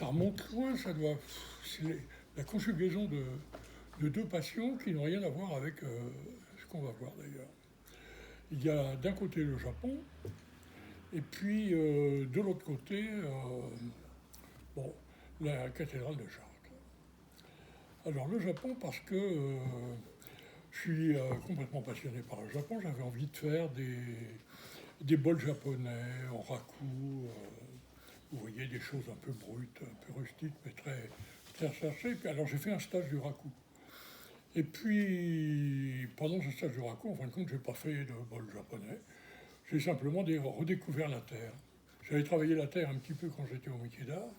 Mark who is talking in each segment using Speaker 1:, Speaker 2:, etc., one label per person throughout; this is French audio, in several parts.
Speaker 1: Ça remonte loin, ça doit. C'est la conjugaison de deux passions qui n'ont rien à voir avec ce qu'on va voir d'ailleurs. Il y a d'un côté le Japon, et puis de l'autre côté, bon, la cathédrale de Chartres. Alors le Japon, parce que je suis complètement passionné par le Japon, j'avais envie de faire des bols japonais en raku. Vous voyez, des choses un peu brutes, un peu rustiques, mais très, très recherchées. Alors j'ai fait un stage du raku. Et puis, pendant ce stage du raku, en fin de compte, je n'ai pas fait de bol japonais. J'ai simplement redécouvert la terre. J'avais travaillé la terre un petit peu quand j'étais au métier d'art.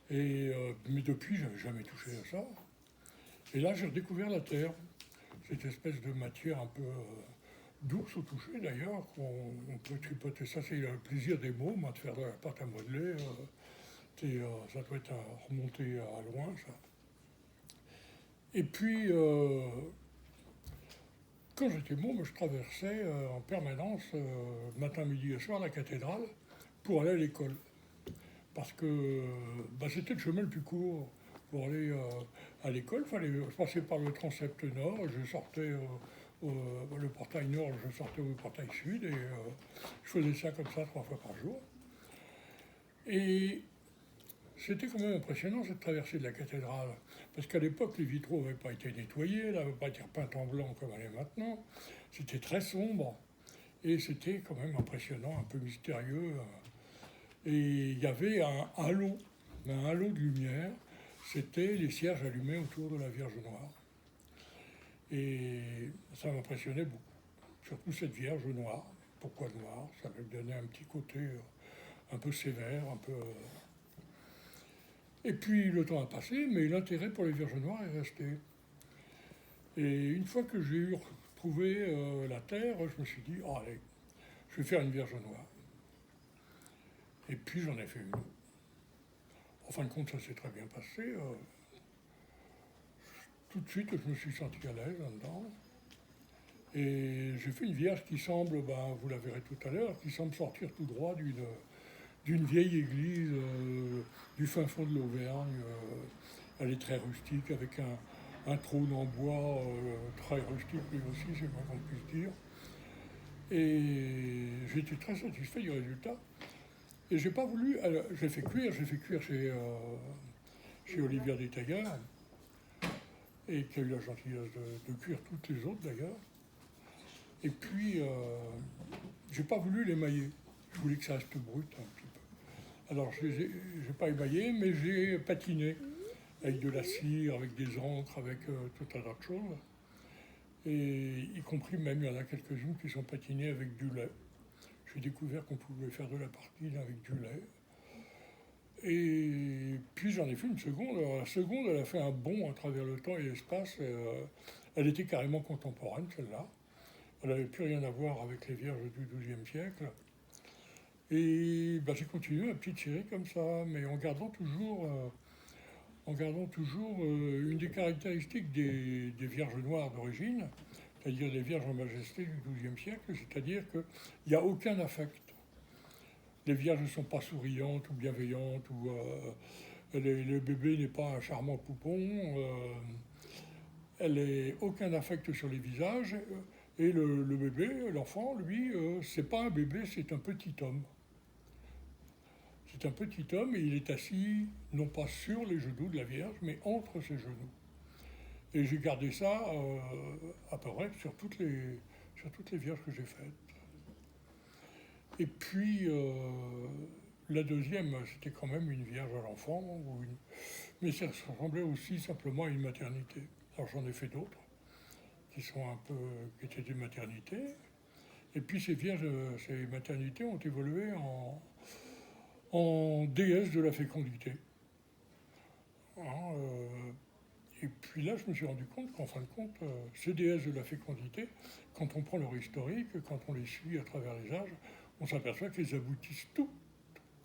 Speaker 1: Mais depuis, je n'avais jamais touché à ça. Et là, j'ai redécouvert la terre. Cette espèce de matière un peu douce au toucher d'ailleurs, qu'on peut tripoter. Ça, c'est le plaisir des mots, moi, de faire de la pâte à modeler. Ça doit être remonté à loin, ça. Et puis, quand j'étais môme, je traversais en permanence, matin, midi et soir, la cathédrale pour aller à l'école. Parce que c'était le chemin le plus court pour aller à l'école. Je passais par le transept nord, je sortais le portail nord, je sortais au portail sud, et je faisais ça comme ça 3 fois par jour. Et c'était quand même impressionnant cette traversée de la cathédrale, parce qu'à l'époque, les vitraux n'avaient pas été nettoyés, elle n'avait pas été repeinte en blanc comme elle est maintenant. C'était très sombre, et c'était quand même impressionnant, un peu mystérieux. Et il y avait un halo de lumière, c'était les cierges allumés autour de la Vierge Noire. Et ça m'impressionnait beaucoup, surtout cette Vierge Noire. Pourquoi noire? Ça me donnait un petit côté un peu sévère, un peu... Et puis le temps a passé, mais l'intérêt pour les Vierges Noires est resté. Et une fois que j'ai eu retrouvé la terre, je me suis dit, oh, allez, je vais faire une Vierge Noire. Et puis j'en ai fait une. En fin de compte, ça s'est très bien passé. Tout de suite, je me suis senti à l'aise là-dedans. Et j'ai fait une Vierge qui semble, vous la verrez tout à l'heure, qui semble sortir tout droit d'une vieille église du fin fond de l'Auvergne. Elle est très rustique, avec un trône en bois très rustique lui aussi, c'est le moins qu'on puisse dire. Et j'ai été très satisfait du résultat. Et j'ai pas voulu. Alors, j'ai fait cuire chez Olivier Détailleur, et qui a eu la gentillesse de cuire toutes les autres d'ailleurs. Et puis, j'ai pas voulu l'émailler. Je voulais que ça reste brut un petit peu. Alors, je n'ai pas émaillé, mais j'ai patiné avec de la cire, avec des encres, avec tout un tas de choses. Et y compris même, il y en a quelques-unes qui sont patinées avec du lait. J'ai découvert qu'on pouvait faire de la partine avec du lait. Et puis j'en ai fait une seconde. Alors, la seconde, elle a fait un bond à travers le temps et l'espace. Elle était carrément contemporaine, celle-là. Elle n'avait plus rien à voir avec les vierges du XIIe siècle. Et j'ai continué ma petite série comme ça, mais en gardant toujours une des caractéristiques des vierges noires d'origine, c'est-à-dire les vierges en majesté du XIIe siècle, c'est-à-dire qu'il n'y a aucun affect. Les vierges ne sont pas souriantes ou bienveillantes, ou le bébé n'est pas un charmant poupon, elle n'a aucun affect sur les visages, et le bébé, l'enfant, lui, c'est pas un bébé, c'est un petit homme. C'est un petit homme et il est assis, non pas sur les genoux de la Vierge, mais entre ses genoux. Et j'ai gardé ça à peu près sur toutes les Vierges que j'ai faites. Et puis, la deuxième, c'était quand même une Vierge à l'enfant, mais ça ressemblait aussi simplement à une maternité. Alors j'en ai fait d'autres, qui étaient des maternités. Et puis ces vierges, ces maternités ont évolué en déesse de la fécondité. Hein, et puis là, je me suis rendu compte qu'en fin de compte, ces déesses de la fécondité, quand on prend leur historique, quand on les suit à travers les âges, on s'aperçoit qu'elles aboutissent toutes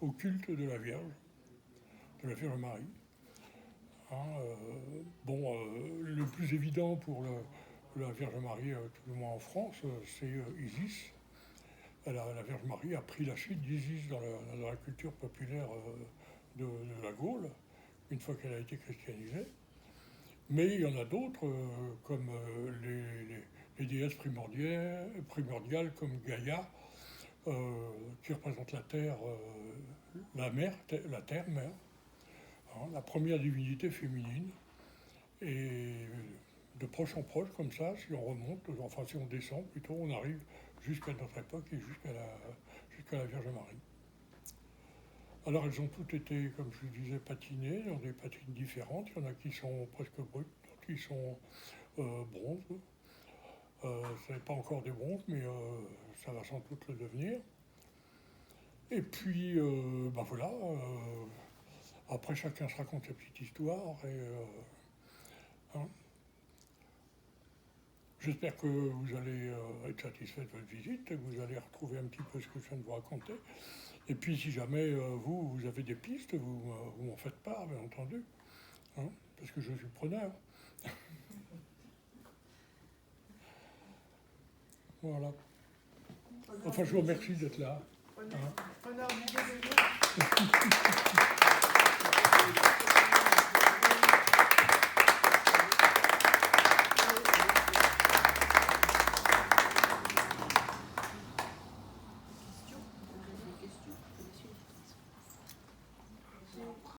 Speaker 1: au culte de la Vierge Marie. Hein, le plus évident pour la Vierge Marie, tout le moins en France, c'est Isis. La Vierge Marie a pris la suite d'Isis dans la culture populaire de la Gaule, une fois qu'elle a été christianisée. Mais il y en a d'autres, comme les déesses primordiales comme Gaïa, qui représente la terre, la mer, la terre-mère, hein, la première divinité féminine. Et de proche en proche, comme ça, si on remonte, enfin si on descend plutôt, on arrive jusqu'à notre époque et jusqu'à la Vierge Marie. Alors elles ont toutes été, comme je vous disais, patinées dans des patines différentes. Il y en a qui sont presque brutes, d'autres qui sont bronzes. Ce n'est pas encore des bronzes, mais ça va sans doute le devenir. Et puis, ben voilà, après chacun se raconte sa petite histoire. Hein. J'espère que vous allez être satisfait de votre visite, que vous allez retrouver un petit peu ce que je viens de vous raconter. Et puis si jamais vous avez des pistes, vous m'en faites part, bien entendu, hein, parce que je suis preneur. Voilà. Enfin, je vous remercie d'être là.
Speaker 2: Preneur du déjeuner.